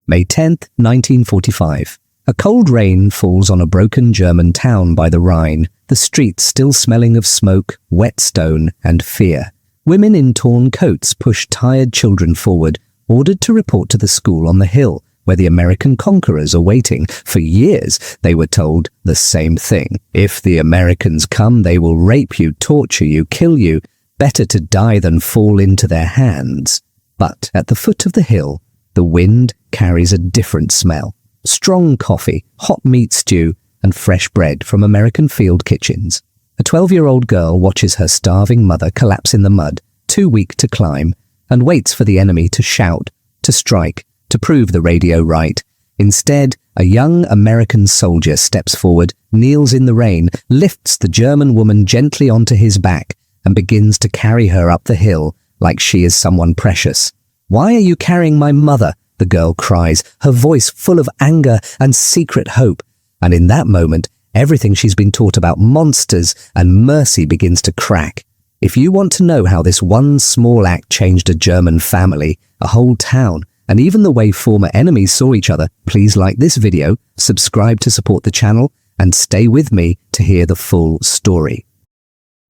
May 10th, 1945. A cold rain falls on a broken German town by the Rhine, the streets still smelling of smoke, wet stone, and fear. Women in torn coats push tired children forward, ordered to report to the school on the hill, where the American conquerors are waiting. For years, they were told the same thing. If the Americans come, they will rape you, torture you, kill you. Better to die than fall into their hands. But at the foot of the hill, the wind carries a different smell. Strong coffee, hot meat stew, and fresh bread from American field kitchens. A 12-year-old girl watches her starving mother collapse in the mud, too weak to climb, and waits for the enemy to shout, to strike, to prove the radio right. Instead, a young American soldier steps forward, kneels in the rain, lifts the German woman gently onto his back, and begins to carry her up the hill like she is someone precious. "Why are you carrying my mother?" the girl cries, her voice full of anger and secret hope. And in that moment, everything she's been taught about monsters and mercy begins to crack. If you want to know how this one small act changed a German family, a whole town, and even the way former enemies saw each other, please like this video, subscribe to support the channel, and stay with me to hear the full story.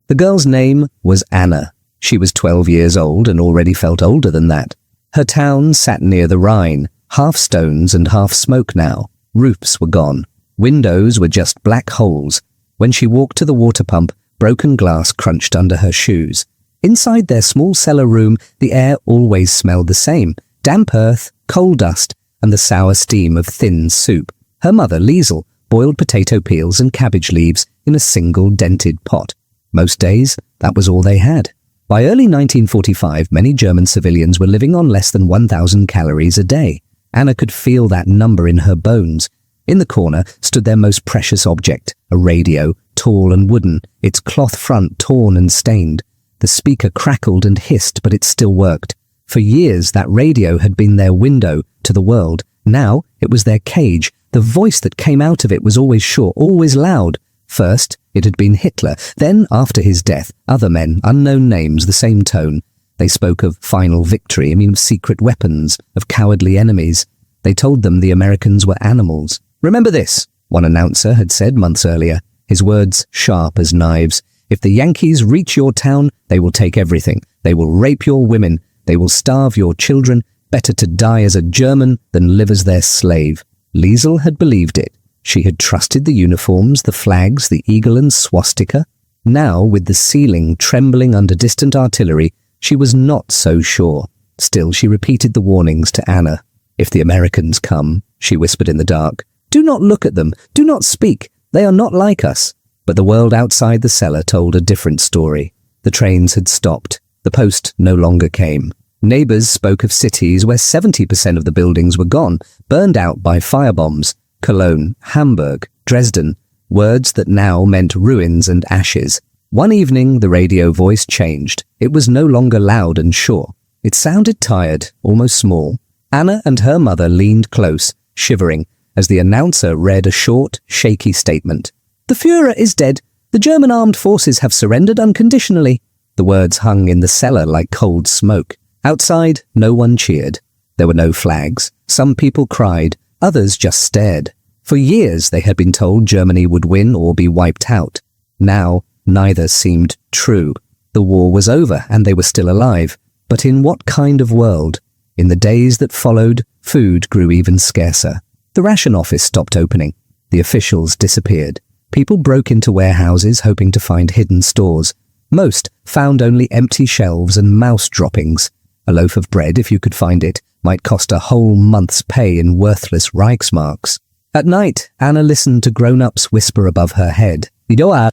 The girl's name was Anna. She was 12 years old and already felt older than that. Her town sat near the Rhine, half stones and half smoke now. Roofs were gone. Windows were just black holes. When she walked to the water pump, broken glass crunched under her shoes. Inside their small cellar room, the air always smelled the same: damp earth, coal dust, and the sour steam of thin soup. Her mother, Liesel, boiled potato peels and cabbage leaves in a single dented pot. Most days, that was all they had. By early 1945, many German civilians were living on less than 1,000 calories a day. Anna could feel that number in her bones. In the corner stood their most precious object, a radio, tall and wooden, its cloth front torn and stained. The speaker crackled and hissed, but it still worked. For years, that radio had been their window to the world. Now, it was their cage. The voice that came out of it was always short, always loud. First, it had been Hitler. Then, after his death, other men, unknown names, the same tone. They spoke of final victory, of secret weapons, of cowardly enemies. They told them the Americans were animals. "Remember this," one announcer had said months earlier, his words sharp as knives. "If the Yankees reach your town, they will take everything. They will rape your women. They will starve your children. Better to die as a German than live as their slave." Liesel had believed it. She had trusted the uniforms, the flags, the eagle and swastika. Now, with the ceiling trembling under distant artillery, she was not so sure. Still, she repeated the warnings to Anna. "If the Americans come," she whispered in the dark, "do not look at them. Do not speak. They are not like us." But the world outside the cellar told a different story. The trains had stopped. The post no longer came. Neighbors spoke of cities where 70% of the buildings were gone, burned out by firebombs. Cologne, Hamburg, Dresden, words that now meant ruins and ashes. One evening, the radio voice changed. It was no longer loud and sure. It sounded tired, almost small. Anna and her mother leaned close, shivering, as the announcer read a short, shaky statement. "The Führer is dead. The German armed forces have surrendered unconditionally." The words hung in the cellar like cold smoke. Outside, no one cheered. There were no flags. Some people cried. Others just stared. For years they had been told Germany would win or be wiped out. Now, neither seemed true. The war was over and they were still alive. But in what kind of world? In the days that followed, food grew even scarcer. The ration office stopped opening. The officials disappeared. People broke into warehouses hoping to find hidden stores. Most found only empty shelves and mouse droppings. A loaf of bread, if you could find it, might cost a whole month's pay in worthless Reichsmarks. At night, Anna listened to grown-ups whisper above her head.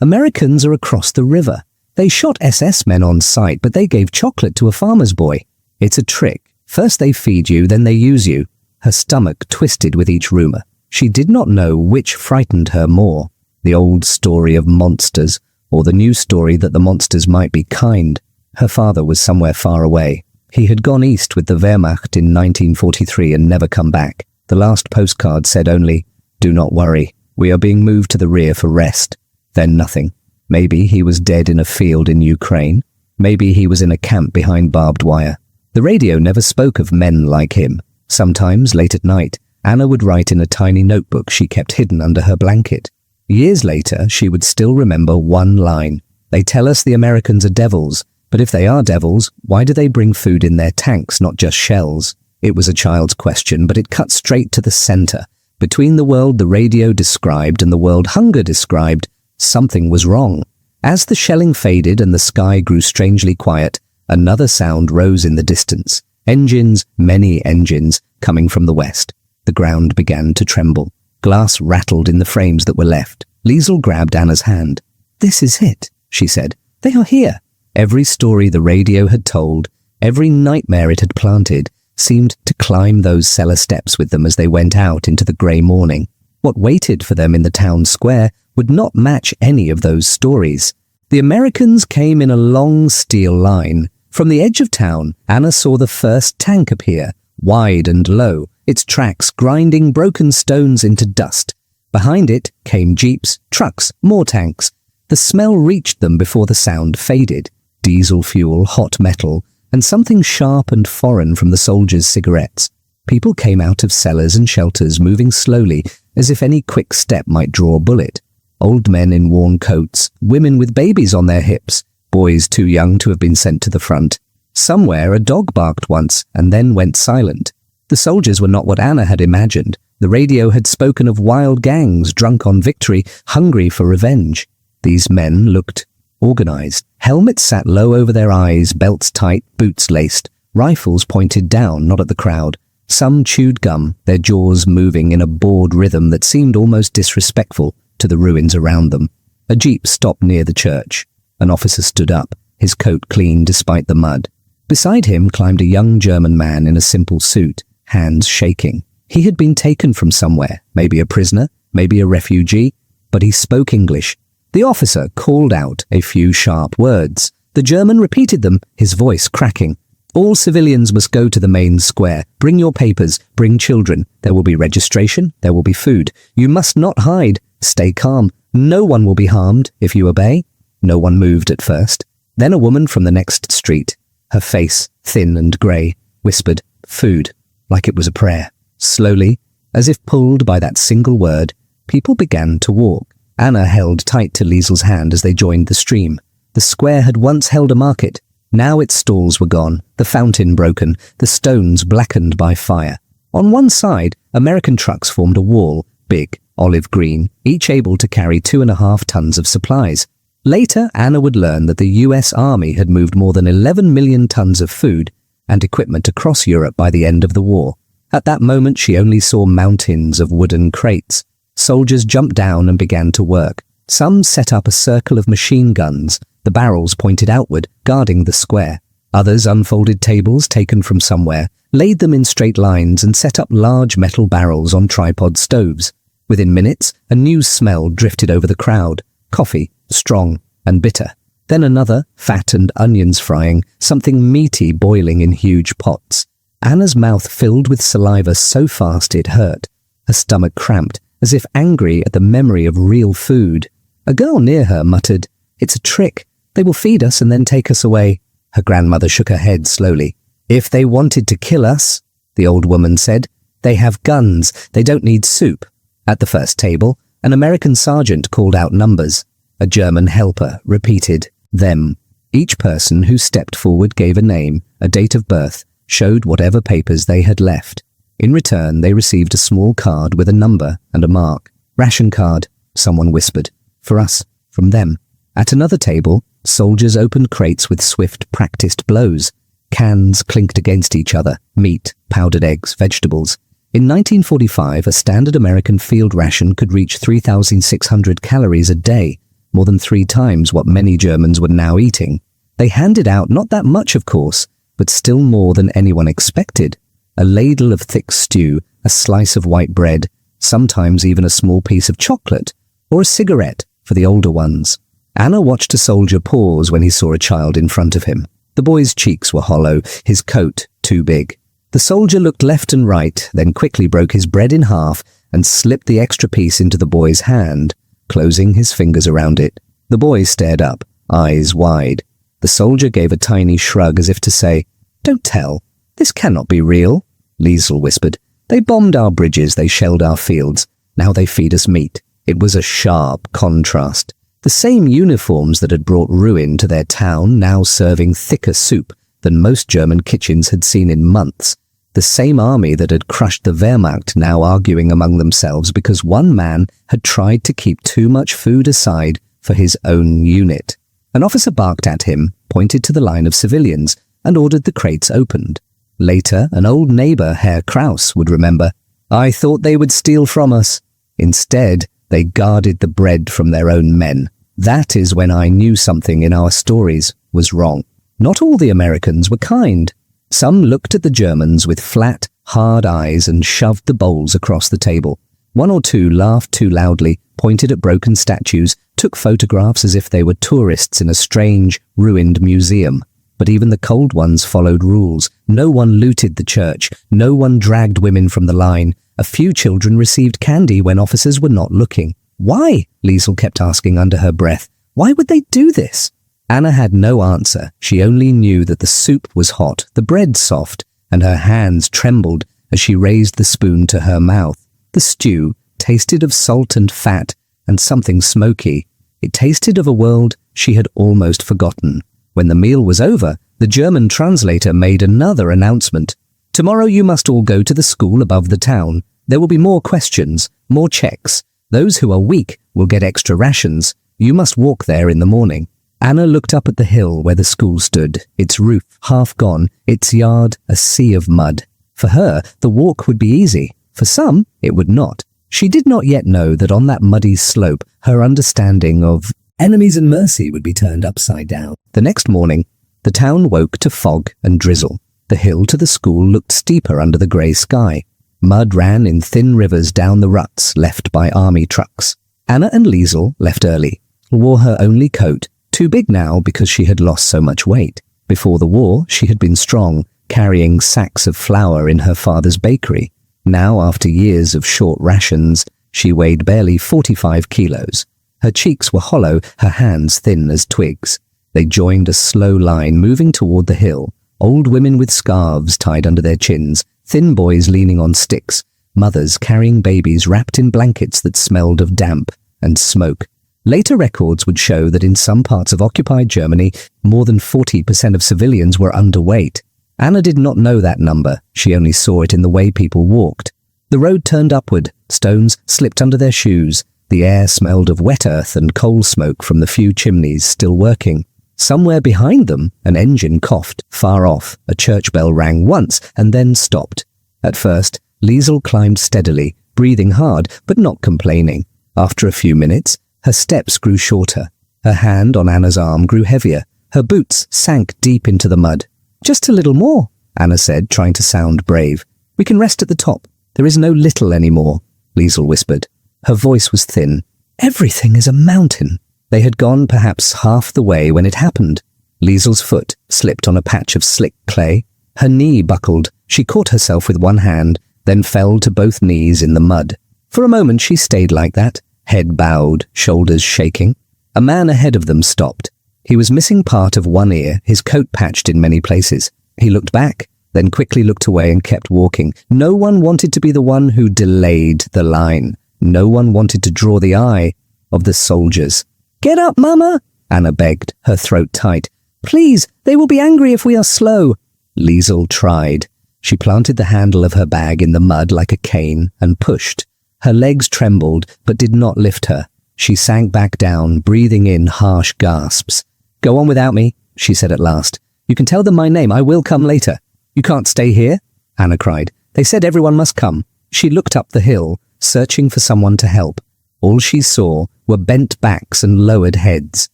Americans are across the river. They shot SS men on sight, but they gave chocolate to a farmer's boy. It's a trick. First they feed you, then they use you. Her stomach twisted with each rumor. She did not know which frightened her more, the old story of monsters, or the new story that the monsters might be kind. Her father was somewhere far away. He had gone east with the Wehrmacht in 1943 and never come back. The last postcard said only, "Do not worry, we are being moved to the rear for rest." Then nothing. Maybe he was dead in a field in Ukraine. Maybe he was in a camp behind barbed wire. The radio never spoke of men like him. Sometimes, late at night, Anna would write in a tiny notebook she kept hidden under her blanket. Years later, she would still remember one line. They tell us the Americans are devils, but if they are devils, why do they bring food in their tanks, not just shells? It was a child's question, but it cut straight to the center. Between the world the radio described and the world hunger described, something was wrong. As the shelling faded and the sky grew strangely quiet, another sound rose in the distance. Engines, many engines, coming from the west. The ground began to tremble. Glass rattled in the frames that were left. Liesl grabbed Anna's hand. "This is it," she said. "They are here." Every story the radio had told, every nightmare it had planted, seemed to climb those cellar steps with them as they went out into the grey morning. What waited for them in the town square would not match any of those stories. The Americans came in a long steel line. From the edge of town, Anna saw the first tank appear, wide and low, its tracks grinding broken stones into dust. Behind it came jeeps, trucks, more tanks. The smell reached them before the sound faded. Diesel fuel, hot metal, and something sharp and foreign from the soldiers' cigarettes. People came out of cellars and shelters, moving slowly, as if any quick step might draw a bullet. Old men in worn coats, women with babies on their hips, boys too young to have been sent to the front. Somewhere a dog barked once and then went silent. The soldiers were not what Anna had imagined. The radio had spoken of wild gangs drunk on victory, hungry for revenge. These men looked organized. Helmets sat low over their eyes, belts tight, boots laced, rifles pointed down, not at the crowd. Some chewed gum, their jaws moving in a bored rhythm that seemed almost disrespectful to the ruins around them. A jeep stopped near the church. An officer stood up, his coat clean despite the mud. Beside him climbed a young German man in a simple suit, hands shaking. He had been taken from somewhere, maybe a prisoner, maybe a refugee, but he spoke English. The officer called out a few sharp words. The German repeated them, his voice cracking. "All civilians must go to the main square. Bring your papers. Bring children. There will be registration. There will be food. You must not hide. Stay calm. No one will be harmed if you obey." No one moved at first. Then a woman from the next street, her face thin and grey, whispered, "Food," like it was a prayer. Slowly, as if pulled by that single word, people began to walk. Anna held tight to Liesl's hand as they joined the stream. The square had once held a market. Now its stalls were gone, the fountain broken, the stones blackened by fire. On one side, American trucks formed a wall, big, olive green, each able to carry 2.5 tons of supplies. Later, Anna would learn that the US Army had moved more than 11 million tons of food and equipment across Europe by the end of the war. At that moment, she only saw mountains of wooden crates. Soldiers jumped down and began to work. Some set up a circle of machine guns, the barrels pointed outward, guarding the square. Others unfolded tables taken from somewhere, laid them in straight lines and set up large metal barrels on tripod stoves. Within minutes, a new smell drifted over the crowd. Coffee, strong and bitter. Then another, fat and onions frying, something meaty boiling in huge pots. Anna's mouth filled with saliva so fast it hurt. Her stomach cramped, as if angry at the memory of real food. A girl near her muttered, "It's a trick. They will feed us and then take us away." Her grandmother shook her head slowly. "If they wanted to kill us," the old woman said, "they have guns. They don't need soup." At the first table, an American sergeant called out numbers. A German helper repeated, "them." Each person who stepped forward gave a name, a date of birth, showed whatever papers they had left. In return, they received a small card with a number and a mark. "Ration card," someone whispered. "For us, from them." At another table, soldiers opened crates with swift, practiced blows. Cans clinked against each other, meat, powdered eggs, vegetables. In 1945, a standard American field ration could reach 3,600 calories a day, more than 3 times what many Germans were now eating. They handed out not that much, of course, but still more than anyone expected. A ladle of thick stew, a slice of white bread, sometimes even a small piece of chocolate, or a cigarette for the older ones. Anna watched a soldier pause when he saw a child in front of him. The boy's cheeks were hollow, his coat too big. The soldier looked left and right, then quickly broke his bread in half and slipped the extra piece into the boy's hand, closing his fingers around it. The boy stared up, eyes wide. The soldier gave a tiny shrug as if to say, "Don't tell. This cannot be real." Liesl whispered. They bombed our bridges, they shelled our fields. Now they feed us meat. It was a sharp contrast. The same uniforms that had brought ruin to their town now serving thicker soup than most German kitchens had seen in months. The same army that had crushed the Wehrmacht now arguing among themselves because one man had tried to keep too much food aside for his own unit. An officer barked at him, pointed to the line of civilians, and ordered the crates opened. Later, an old neighbour, Herr Kraus, would remember, "I thought they would steal from us. Instead, they guarded the bread from their own men. That is when I knew something in our stories was wrong." Not all the Americans were kind. Some looked at the Germans with flat, hard eyes and shoved the bowls across the table. One or two laughed too loudly, pointed at broken statues, took photographs as if they were tourists in a strange, ruined museum. But even the cold ones followed rules. No one looted the church. No one dragged women from the line. A few children received candy when officers were not looking. Why? Liesl kept asking under her breath. Why would they do this? Anna had no answer. She only knew that the soup was hot, the bread soft, and her hands trembled as she raised the spoon to her mouth. The stew tasted of salt and fat and something smoky. It tasted of a world she had almost forgotten. When the meal was over, the German translator made another announcement. "Tomorrow you must all go to the school above the town. There will be more questions, more checks. Those who are weak will get extra rations. You must walk there in the morning." Anna looked up at the hill where the school stood, its roof half gone, its yard a sea of mud. For her, the walk would be easy. For some, it would not. She did not yet know that on that muddy slope, her understanding of enemies and mercy would be turned upside down. The next morning, the town woke to fog and drizzle. The hill to the school looked steeper under the grey sky. Mud ran in thin rivers down the ruts left by army trucks. Anna and Liesl left early, wore her only coat, too big now because she had lost so much weight. Before the war, she had been strong, carrying sacks of flour in her father's bakery. Now, after years of short rations, she weighed barely 45 kilos. Her cheeks were hollow, her hands thin as twigs. They joined a slow line moving toward the hill, old women with scarves tied under their chins, thin boys leaning on sticks, mothers carrying babies wrapped in blankets that smelled of damp and smoke. Later records would show that in some parts of occupied Germany, more than 40% of civilians were underweight. Anna did not know that number. She only saw it in the way people walked. The road turned upward. Stones slipped under their shoes. The air smelled of wet earth and coal smoke from the few chimneys still working. Somewhere behind them, an engine coughed. Far off, a church bell rang once and then stopped. At first, Liesl climbed steadily, breathing hard but not complaining. After a few minutes, her steps grew shorter. Her hand on Anna's arm grew heavier. Her boots sank deep into the mud. "Just a little more," Anna said, trying to sound brave. "We can rest at the top. There is no little anymore," Liesl whispered. Her voice was thin. "Everything is a mountain." They had gone perhaps half the way when it happened. Liesl's foot slipped on a patch of slick clay. Her knee buckled. She caught herself with one hand, then fell to both knees in the mud. For a moment she stayed like that, head bowed, shoulders shaking. A man ahead of them stopped. He was missing part of one ear, his coat patched in many places. He looked back, then quickly looked away and kept walking. No one wanted to be the one who delayed the line. No one wanted to draw the eye of the soldiers. "Get up, Mama!" Anna begged, her throat tight. "Please, they will be angry if we are slow." Liesl tried. She planted the handle of her bag in the mud like a cane and pushed. Her legs trembled, but did not lift her. She sank back down, breathing in harsh gasps. "Go on without me," she said at last. "You can tell them my name. I will come later." "You can't stay here," Anna cried. "They said everyone must come." She looked up the hill, searching for someone to help. All she saw were bent backs and lowered heads.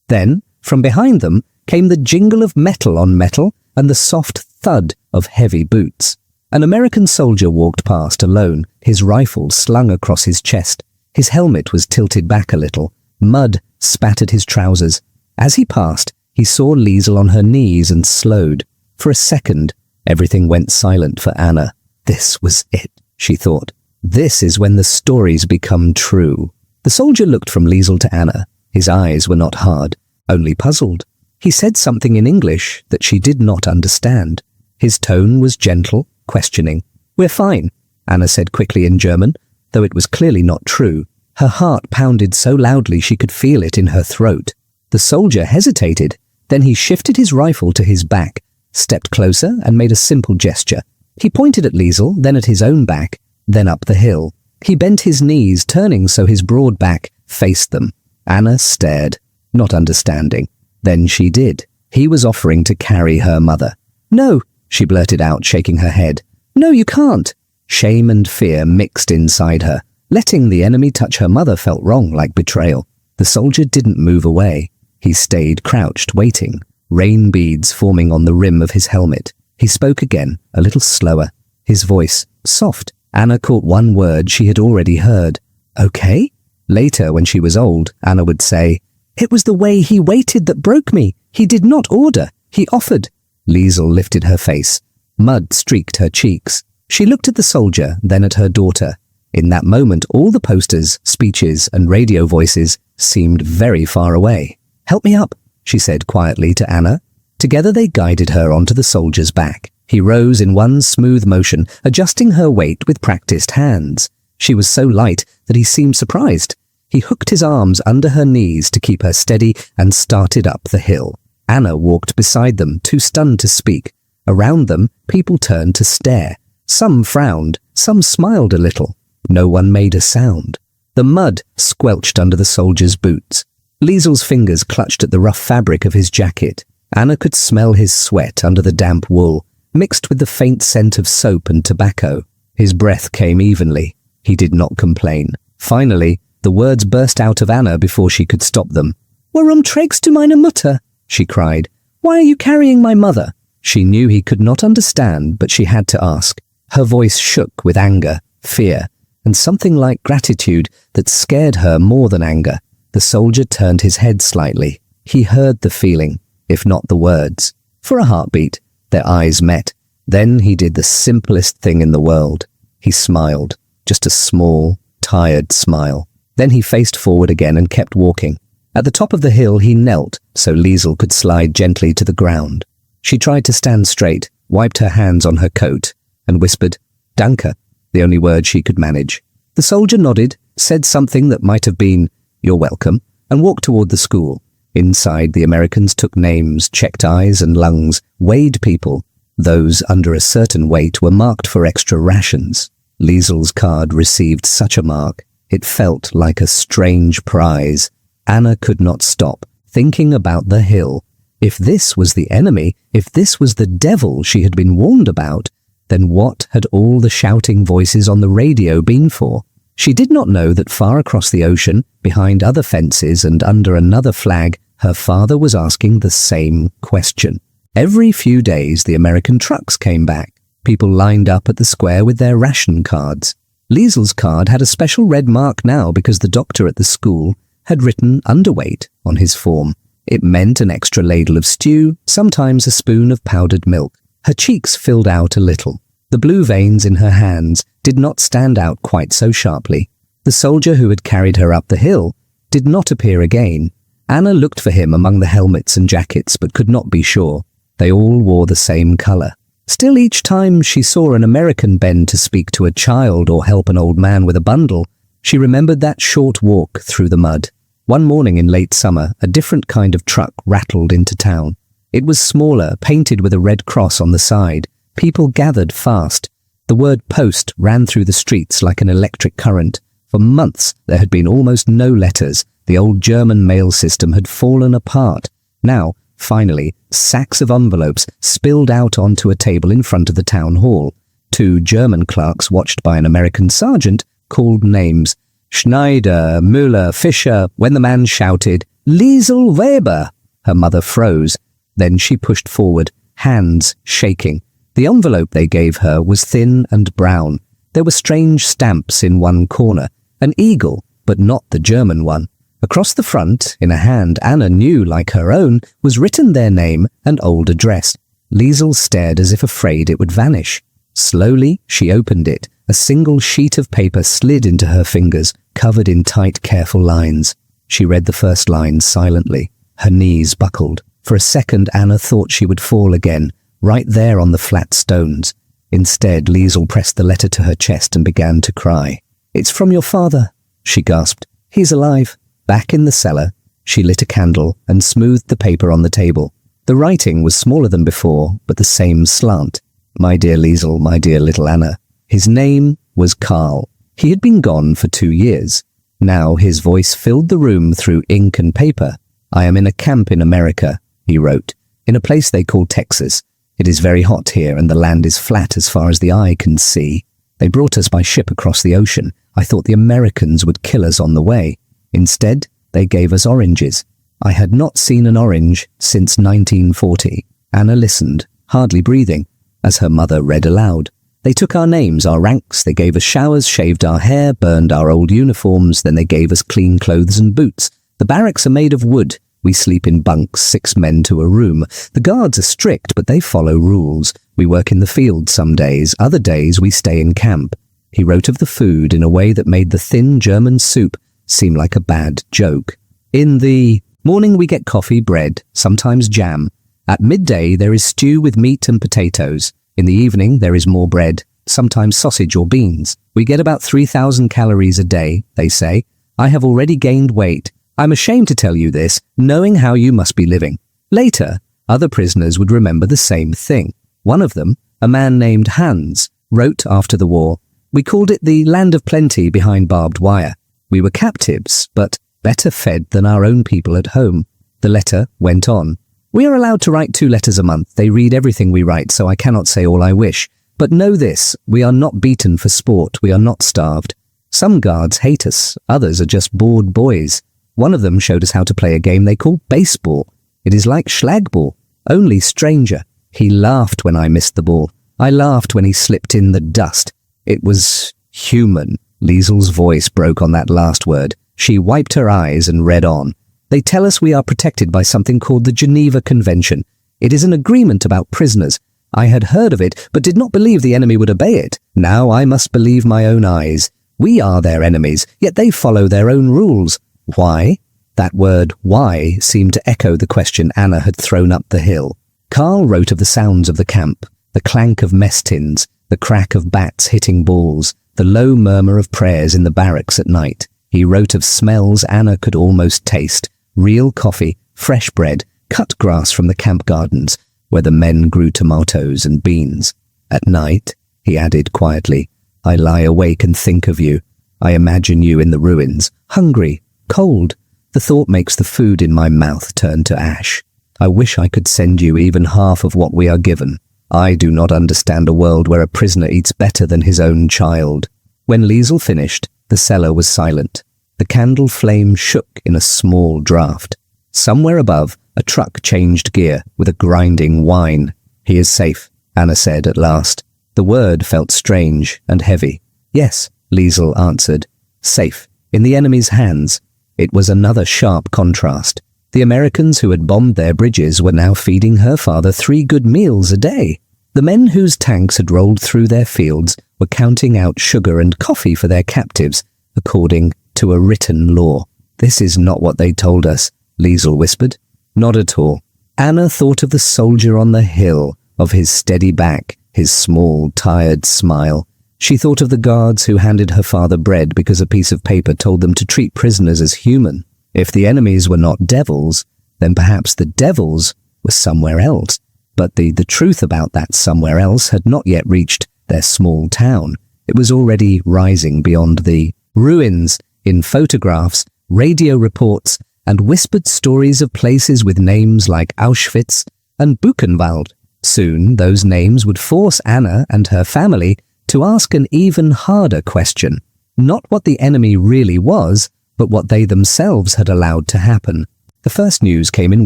Then, from behind them, came the jingle of metal on metal and the soft thud of heavy boots. An American soldier walked past alone, his rifle slung across his chest. His helmet was tilted back a little. Mud spattered his trousers. As he passed, he saw Liesl on her knees and slowed. For a second, everything went silent for Anna. This was it, she thought. This is when the stories become true. The soldier looked from Liesl to Anna. His eyes were not hard, only puzzled. He said something in English that she did not understand. His tone was gentle, questioning. "We're fine," Anna said quickly in German, though it was clearly not true. Her heart pounded so loudly she could feel it in her throat. The soldier hesitated. Then he shifted his rifle to his back, stepped closer and made a simple gesture. He pointed at Liesel, then at his own back, then up the hill. He bent his knees, turning so his broad back faced them. Anna stared, not understanding. Then she did. He was offering to carry her mother. "No," she blurted out, shaking her head. "No, you can't." Shame and fear mixed inside her. Letting the enemy touch her mother felt wrong, like betrayal. The soldier didn't move away. He stayed crouched, waiting, rain beads forming on the rim of his helmet. He spoke again, a little slower, his voice soft. Anna caught one word she had already heard. "Okay?" Later, when she was old, Anna would say, "It was the way he waited that broke me. He did not order. He offered." Liesel lifted her face. Mud streaked her cheeks. She looked at the soldier, then at her daughter. In that moment, all the posters, speeches, and radio voices seemed very far away. "Help me up," she said quietly to Anna. Together they guided her onto the soldier's back. He rose in one smooth motion, adjusting her weight with practiced hands. She was so light that he seemed surprised. He hooked his arms under her knees to keep her steady and started up the hill. Anna walked beside them, too stunned to speak. Around them, people turned to stare. Some frowned, some smiled a little. No one made a sound. The mud squelched under the soldier's boots. Liesel's fingers clutched at the rough fabric of his jacket. Anna could smell his sweat under the damp wool, mixed with the faint scent of soap and tobacco. His breath came evenly. He did not complain. Finally, the words burst out of Anna before she could stop them. "Warum trägst du meine Mutter?" she cried. "Why are you carrying my mother?" She knew he could not understand, but she had to ask. Her voice shook with anger, fear, and something like gratitude that scared her more than anger. The soldier turned his head slightly. He heard the feeling, if not the words. For a heartbeat, their eyes met. Then he did the simplest thing in the world. He smiled, just a small, tired smile. Then he faced forward again and kept walking. At the top of the hill he knelt so Liesel could slide gently to the ground. She tried to stand straight, wiped her hands on her coat, and whispered, "Danke," the only word she could manage. The soldier nodded, said something that might have been, "You're welcome," and walked toward the school. Inside, the Americans took names, checked eyes and lungs, weighed people. Those under a certain weight were marked for extra rations. Liesel's card received such a mark. It felt like a strange prize. Anna could not stop, thinking about the hill. If this was the enemy, if this was the devil she had been warned about, then what had all the shouting voices on the radio been for? She did not know that far across the ocean, behind other fences and under another flag, her father was asking the same question. Every few days the American trucks came back. People lined up at the square with their ration cards. Liesel's card had a special red mark now because the doctor at the school had written underweight on his form. It meant an extra ladle of stew, sometimes a spoon of powdered milk. Her cheeks filled out a little. The blue veins in her hands did not stand out quite so sharply. The soldier who had carried her up the hill did not appear again. Anna looked for him among the helmets and jackets, but could not be sure. They all wore the same color. Still, each time she saw an American bend to speak to a child or help an old man with a bundle, she remembered that short walk through the mud. One morning in late summer, a different kind of truck rattled into town. It was smaller, painted with a red cross on the side. People gathered fast. The word post ran through the streets like an electric current. For months, there had been almost no letters. The old German mail system had fallen apart. Now, finally, sacks of envelopes spilled out onto a table in front of the town hall. Two German clerks, watched by an American sergeant, called names. Schneider, Müller, Fischer. When the man shouted, "Liesel Weber!" her mother froze. Then she pushed forward, hands shaking. The envelope they gave her was thin and brown. There were strange stamps in one corner, an eagle, but not the German one. Across the front, in a hand Anna knew like her own, was written their name and old address. Liesel stared as if afraid it would vanish. Slowly, she opened it. A single sheet of paper slid into her fingers, covered in tight, careful lines. She read the first line silently. Her knees buckled. For a second, Anna thought she would fall again, right there on the flat stones. Instead, Liesl pressed the letter to her chest and began to cry. "It's from your father," she gasped. "He's alive." Back in the cellar, she lit a candle and smoothed the paper on the table. The writing was smaller than before, but the same slant. "My dear Liesl, my dear little Anna." His name was Carl. He had been gone for 2 years. Now his voice filled the room through ink and paper. "I am in a camp in America," he wrote, "in a place they call Texas. It is very hot here and the land is flat as far as the eye can see. They brought us by ship across the ocean. I thought the Americans would kill us on the way. Instead, they gave us oranges. I had not seen an orange since 1940. Anna listened, hardly breathing, as her mother read aloud. They took our names, our ranks, they gave us showers, shaved our hair, burned our old uniforms, then they gave us clean clothes and boots. The barracks are made of wood. We sleep in bunks, 6 men to a room. The guards are strict, but they follow rules. We work in the field some days, other days we stay in camp." He wrote of the food in a way that made the thin German soup seem like a bad joke. "In the morning we get coffee, bread, sometimes jam. At midday there is stew with meat and potatoes. In the evening there is more bread, sometimes sausage or beans. We get about 3,000 calories a day, they say. I have already gained weight. I'm ashamed to tell you this, knowing how you must be living." Later, other prisoners would remember the same thing. One of them, a man named Hans, wrote after the war, "We called it the land of plenty behind barbed wire. We were captives, but better fed than our own people at home." The letter went on. "We are allowed to write 2 letters a month. They read everything we write, so I cannot say all I wish. But know this, we are not beaten for sport. We are not starved. Some guards hate us. Others are just bored boys. One of them showed us how to play a game they call baseball. It is like schlagball, only stranger. He laughed when I missed the ball. I laughed when he slipped in the dust. It was human." Liesl's voice broke on that last word. She wiped her eyes and read on. "They tell us we are protected by something called the Geneva Convention. It is an agreement about prisoners. I had heard of it, but did not believe the enemy would obey it. Now I must believe my own eyes. We are their enemies, yet they follow their own rules. Why?" That word why seemed to echo the question Anna had thrown up the hill. Carl wrote of the sounds of the camp, the clank of mess tins, the crack of bats hitting balls, the low murmur of prayers in the barracks at night. He wrote of smells Anna could almost taste, real coffee, fresh bread, cut grass from the camp gardens, where the men grew tomatoes and beans. "At night," he added quietly, "I lie awake and think of you. I imagine you in the ruins, hungry, cold. The thought makes the food in my mouth turn to ash. I wish I could send you even half of what we are given. I do not understand a world where a prisoner eats better than his own child." When Liesl finished, the cellar was silent. The candle flame shook in a small draught. Somewhere above, a truck changed gear with a grinding whine. "He is safe," Anna said at last. The word felt strange and heavy. "Yes," Liesl answered. "Safe, in the enemy's hands." It was another sharp contrast. The Americans who had bombed their bridges were now feeding her father 3 good meals a day. The men whose tanks had rolled through their fields were counting out sugar and coffee for their captives, according to a written law. "This is not what they told us," Liesl whispered. "Not at all." Anna thought of the soldier on the hill, of his steady back, his small, tired smile. She thought of the guards who handed her father bread because a piece of paper told them to treat prisoners as human. If the enemies were not devils, then perhaps the devils were somewhere else. But the truth about that somewhere else had not yet reached their small town. It was already rising beyond the ruins in photographs, radio reports, and whispered stories of places with names like Auschwitz and Buchenwald. Soon those names would force Anna and her family to ask an even harder question. Not what the enemy really was, but what they themselves had allowed to happen. The first news came in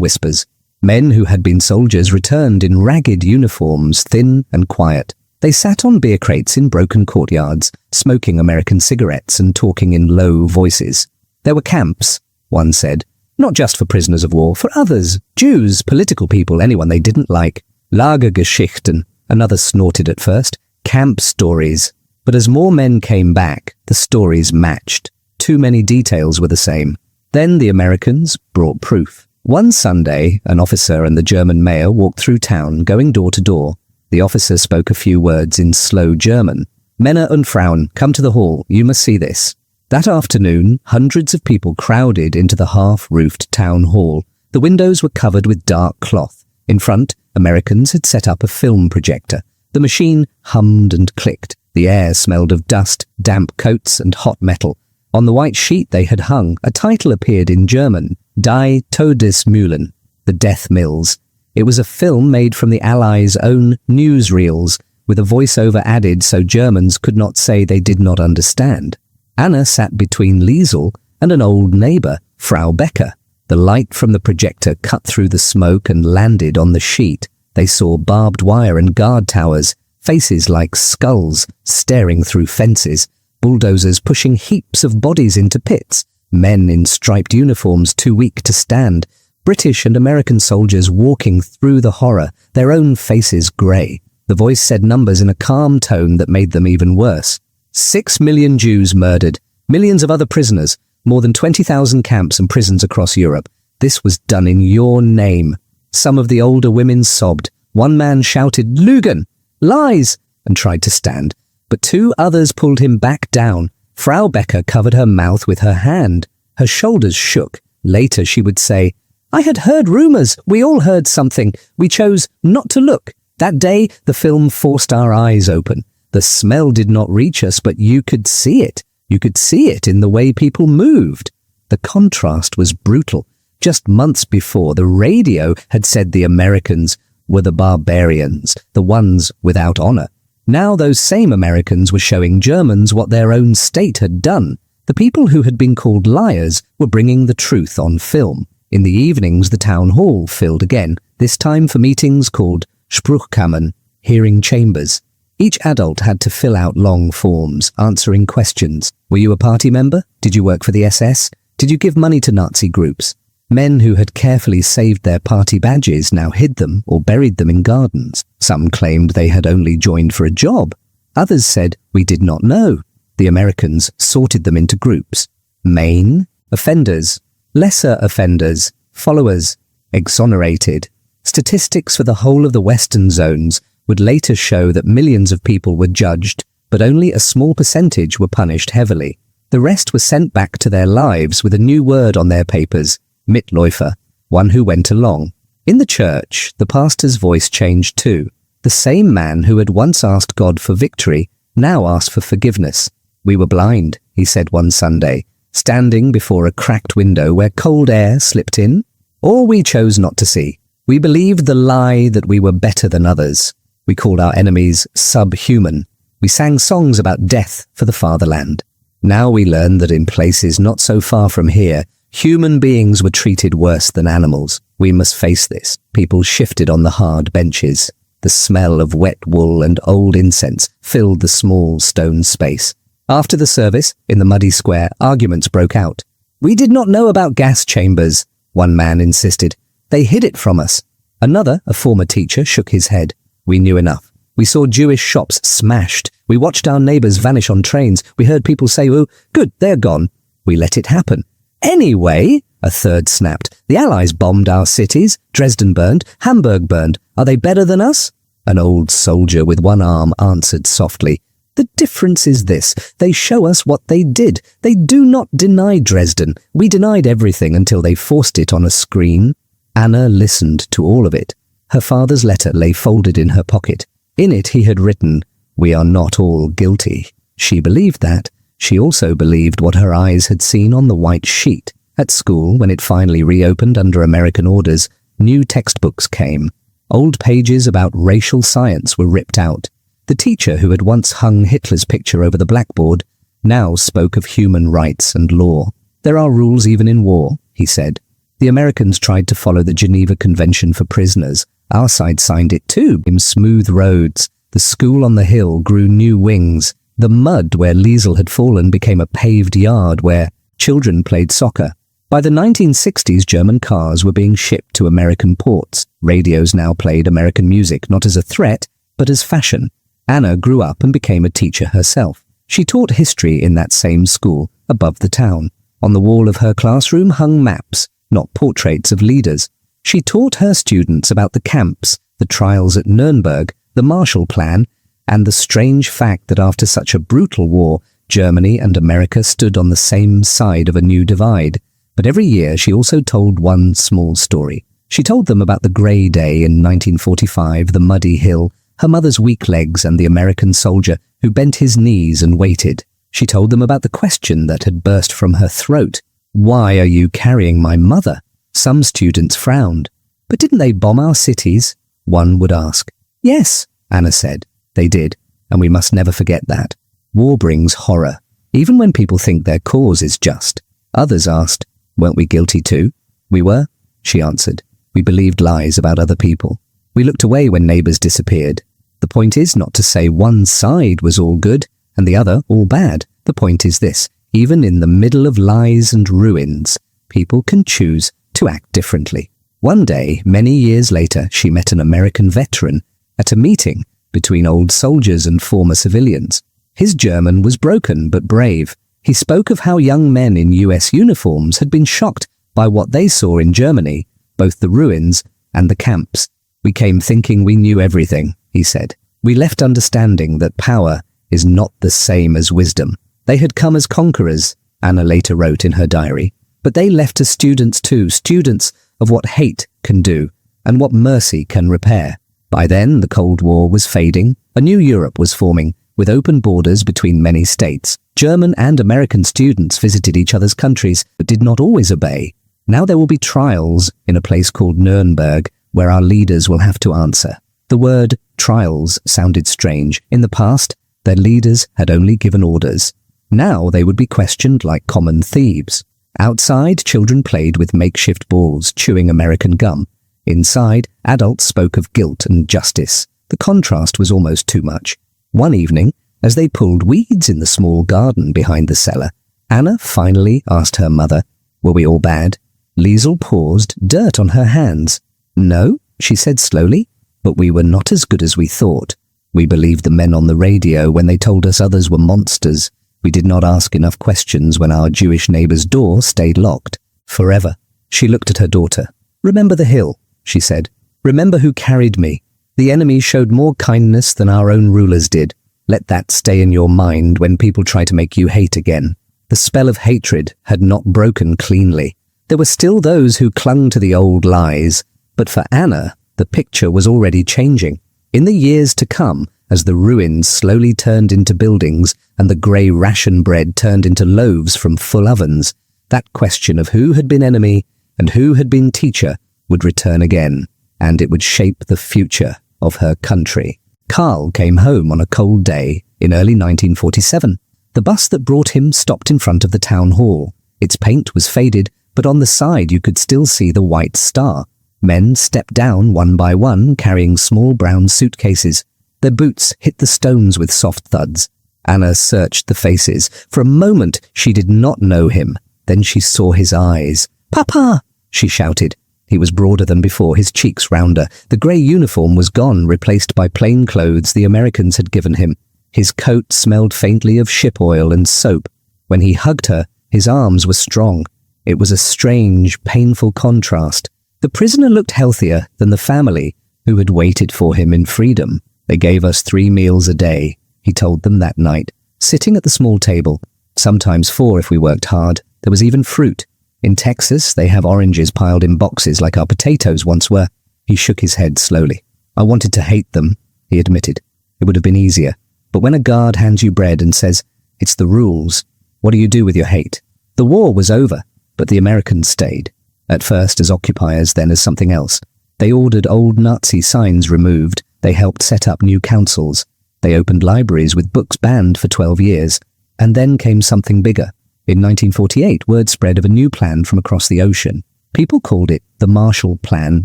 whispers. Men who had been soldiers returned in ragged uniforms, thin and quiet. They sat on beer crates in broken courtyards, smoking American cigarettes and talking in low voices. There were camps, one said, not just for prisoners of war, for others, Jews, political people, anyone they didn't like. Lagergeschichten, another snorted at first. Camp stories. But as more men came back, the stories matched. Too many details were the same. Then the Americans brought proof. One Sunday, an officer and the German mayor walked through town, going door to door. The officer spoke a few words in slow German. "Männer und Frauen, come to the hall. You must see this." That afternoon, hundreds of people crowded into the half-roofed town hall. The windows were covered with dark cloth. In front, Americans had set up a film projector. The machine hummed and clicked. The air smelled of dust, damp coats, and hot metal. On the white sheet they had hung, a title appeared in German, Die Todesmühlen, the Death Mills. It was a film made from the Allies' own newsreels, with a voiceover added so Germans could not say they did not understand. Anna sat between Liesel and an old neighbour, Frau Becker. The light from the projector cut through the smoke and landed on the sheet. They saw barbed wire and guard towers, faces like skulls staring through fences, bulldozers pushing heaps of bodies into pits, men in striped uniforms too weak to stand, British and American soldiers walking through the horror, their own faces grey. The voice said numbers in a calm tone that made them even worse. 6 million Jews murdered, millions of other prisoners, more than 20,000 camps and prisons across Europe. This was done in your name. Some of the older women sobbed. One man shouted, "Lügen! Lies!" and tried to stand. But 2 others pulled him back down. Frau Becker covered her mouth with her hand. Her shoulders shook. Later she would say, "I had heard rumours. We all heard something. We chose not to look. That day, the film forced our eyes open. The smell did not reach us, but you could see it. You could see it in the way people moved." The contrast was brutal. Just months before, the radio had said the Americans were the barbarians, the ones without honour. Now those same Americans were showing Germans what their own state had done. The people who had been called liars were bringing the truth on film. In the evenings, the town hall filled again, this time for meetings called Spruchkammern, hearing chambers. Each adult had to fill out long forms, answering questions. Were you a party member? Did you work for the SS? Did you give money to Nazi groups? Men who had carefully saved their party badges now hid them or buried them in gardens. Some claimed they had only joined for a job. Others said, "We did not know." The Americans sorted them into groups. Main, offenders, lesser offenders, followers, exonerated. Statistics for the whole of the Western zones would later show that millions of people were judged, but only a small percentage were punished heavily. The rest were sent back to their lives with a new word on their papers, Mitläufer, one who went along. In the church, the pastor's voice changed too. The same man who had once asked God for victory now asked for forgiveness. "We were blind," he said one Sunday, standing before a cracked window where cold air slipped in, or we chose not to see. We believed the lie that we were better than others. We called our enemies subhuman. We sang songs about death for the fatherland. Now we learn that in places not so far from here, human beings were treated worse than animals. We must face this. People shifted on the hard benches. The smell of wet wool and old incense filled the small stone space. After the service, in the muddy square, arguments broke out. "We did not know about gas chambers," one man insisted. "They hid it from us." Another, a former teacher, shook his head. "We knew enough. We saw Jewish shops smashed. We watched our neighbours vanish on trains. We heard people say, 'Oh, good, they're gone.' We let it happen." "Anyway," a third snapped, "the Allies bombed our cities. Dresden burned. Hamburg burned. Are they better than us?" An old soldier with one arm answered softly, "The difference is this. They show us what they did. They do not deny Dresden. We denied everything until they forced it on a screen." Anna listened to all of it. Her father's letter lay folded in her pocket. In it he had written, "We are not all guilty." She believed that. She also believed what her eyes had seen on the white sheet. At school, when it finally reopened under American orders, new textbooks came. Old pages about racial science were ripped out. The teacher who had once hung Hitler's picture over the blackboard now spoke of human rights and law. "There are rules even in war," he said. The Americans tried to follow the Geneva Convention for prisoners. Our side signed it too. In smooth roads, the school on the hill grew new wings. The mud where Liesel had fallen became a paved yard where children played soccer. By the 1960s, German cars were being shipped to American ports. Radios now played American music, not as a threat, but as fashion. Anna grew up and became a teacher herself. She taught history in that same school, above the town. On the wall of her classroom hung maps, not portraits of leaders. She taught her students about the camps, the trials at Nuremberg, the Marshall Plan, and the strange fact that after such a brutal war, Germany and America stood on the same side of a new divide. But every year she also told one small story. She told them about the grey day in 1945, the muddy hill, her mother's weak legs, and the American soldier who bent his knees and waited. She told them about the question that had burst from her throat. "Why are you carrying my mother?" Some students frowned. "But didn't they bomb our cities?" one would ask. "Yes," Anna said. "They did, and we must never forget that. War brings horror, even when people think their cause is just." Others asked, "Weren't we guilty too?" "We were," she answered. "We believed lies about other people. We looked away when neighbours disappeared. The point is not to say one side was all good and the other all bad. The point is this: even in the middle of lies and ruins, people can choose to act differently." One day, many years later, she met an American veteran at a meeting between old soldiers and former civilians. His German was broken but brave. He spoke of how young men in US uniforms had been shocked by what they saw in Germany, both the ruins and the camps. "We came thinking we knew everything," he said. "We left understanding that power is not the same as wisdom." They had come as conquerors, Anna later wrote in her diary, but they left as students too, students of what hate can do and what mercy can repair. By then, the Cold War was fading. A new Europe was forming, with open borders between many states. German and American students visited each other's countries, but did not always obey. Now there will be trials in a place called Nuremberg, where our leaders will have to answer. The word trials sounded strange. In the past, their leaders had only given orders. Now they would be questioned like common thieves. Outside, children played with makeshift balls, chewing American gum. Inside, adults spoke of guilt and justice. The contrast was almost too much. One evening, as they pulled weeds in the small garden behind the cellar, Anna finally asked her mother, "Were we all bad?" Liesel paused, dirt on her hands. "No," she said slowly, "but we were not as good as we thought. We believed the men on the radio when they told us others were monsters. We did not ask enough questions when our Jewish neighbor's door stayed locked. Forever." She looked at her daughter. "Remember the hill," she said. "Remember who carried me. The enemy showed more kindness than our own rulers did. Let that stay in your mind when people try to make you hate again." The spell of hatred had not broken cleanly. There were still those who clung to the old lies, but for Anna, the picture was already changing. In the years to come, as the ruins slowly turned into buildings and the grey ration bread turned into loaves from full ovens, that question of who had been enemy and who had been teacher would return again, and it would shape the future of her country. Karl came home on a cold day in early 1947. The bus that brought him stopped in front of the town hall. Its paint was faded, but on the side you could still see the white star. Men stepped down one by one, carrying small brown suitcases. Their boots hit the stones with soft thuds. Anna searched the faces. For a moment she did not know him. Then she saw his eyes. "Papa!" she shouted. He was broader than before, his cheeks rounder. The grey uniform was gone, replaced by plain clothes the Americans had given him. His coat smelled faintly of ship oil and soap. When he hugged her, his arms were strong. It was a strange, painful contrast. The prisoner looked healthier than the family who had waited for him in freedom. "They gave us 3 meals a day," he told them that night, sitting at the small table. "Sometimes 4 if we worked hard. There was even fruit. In Texas, they have oranges piled in boxes like our potatoes once were." He shook his head slowly. "I wanted to hate them," he admitted. "It would have been easier. But when a guard hands you bread and says, 'It's the rules,' what do you do with your hate?" The war was over, but the Americans stayed. At first as occupiers, then as something else. They ordered old Nazi signs removed. They helped set up new councils. They opened libraries with books banned for 12 years. And then came something bigger. In 1948, word spread of a new plan from across the ocean. People called it the Marshall Plan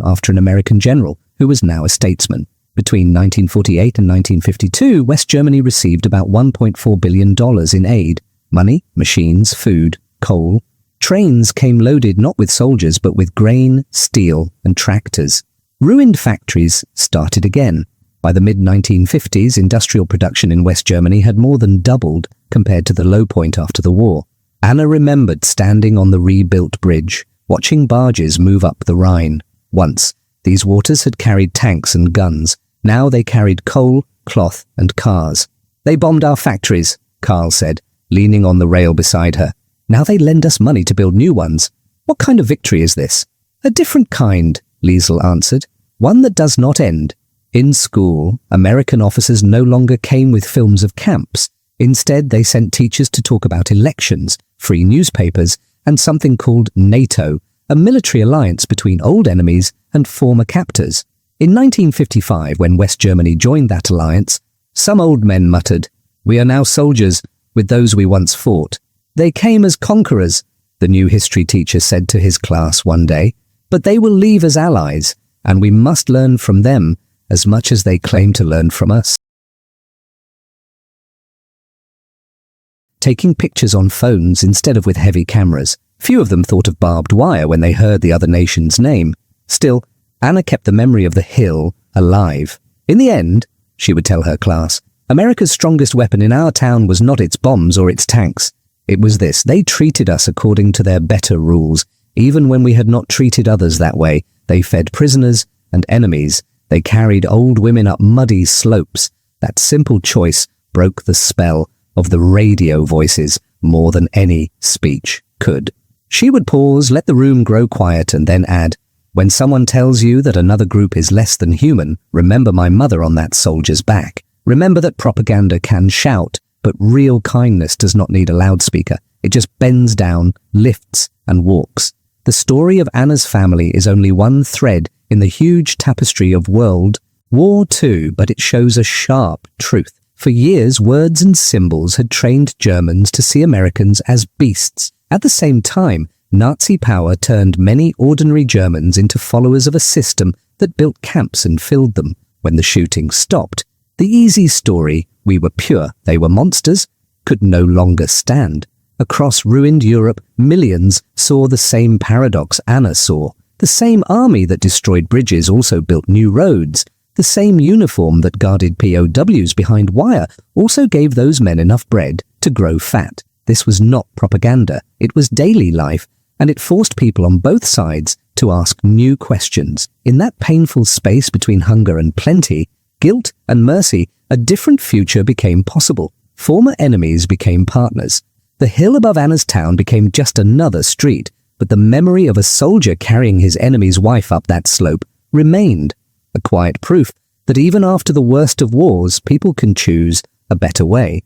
after an American general who was now a statesman. Between 1948 and 1952, West Germany received about $1.4 billion in aid. Money, machines, food, coal. Trains came loaded not with soldiers but with grain, steel, and tractors. Ruined factories started again. By the mid-1950s, industrial production in West Germany had more than doubled compared to the low point after the war. Anna remembered standing on the rebuilt bridge, watching barges move up the Rhine. Once, these waters had carried tanks and guns. Now they carried coal, cloth, and cars. They bombed our factories, Carl said, leaning on the rail beside her. Now they lend us money to build new ones. What kind of victory is this? A different kind, Liesl answered. One that does not end. In school, American officers no longer came with films of camps. Instead, they sent teachers to talk about elections, free newspapers, and something called NATO, a military alliance between old enemies and former captors. In 1955, when West Germany joined that alliance, some old men muttered, "We are now soldiers with those we once fought." They came as conquerors, the new history teacher said to his class one day, but they will leave as allies, and we must learn from them as much as they claim to learn from us. Taking pictures on phones instead of with heavy cameras. Few of them thought of barbed wire when they heard the other nation's name. Still, Anna kept the memory of the hill alive. In the end, she would tell her class, America's strongest weapon in our town was not its bombs or its tanks. It was this: they treated us according to their better rules. Even when we had not treated others that way, they fed prisoners and enemies. They carried old women up muddy slopes. That simple choice broke the spell of the radio voices more than any speech could. She would pause, let the room grow quiet, and then add, "When someone tells you that another group is less than human, remember my mother on that soldier's back. Remember that propaganda can shout, but real kindness does not need a loudspeaker. It just bends down, lifts, and walks." The story of Anna's family is only one thread in the huge tapestry of World War II, but it shows a sharp truth. For years, words and symbols had trained Germans to see Americans as beasts. At the same time, Nazi power turned many ordinary Germans into followers of a system that built camps and filled them. When the shooting stopped, the easy story, "we were pure, they were monsters," could no longer stand. Across ruined Europe, millions saw the same paradox Anna saw. The same army that destroyed bridges also built new roads. The same uniform that guarded POWs behind wire also gave those men enough bread to grow fat. This was not propaganda. It was daily life, and it forced people on both sides to ask new questions. In that painful space between hunger and plenty, guilt and mercy, a different future became possible. Former enemies became partners. The hill above Anna's town became just another street, but the memory of a soldier carrying his enemy's wife up that slope remained, a quiet proof that even after the worst of wars, people can choose a better way.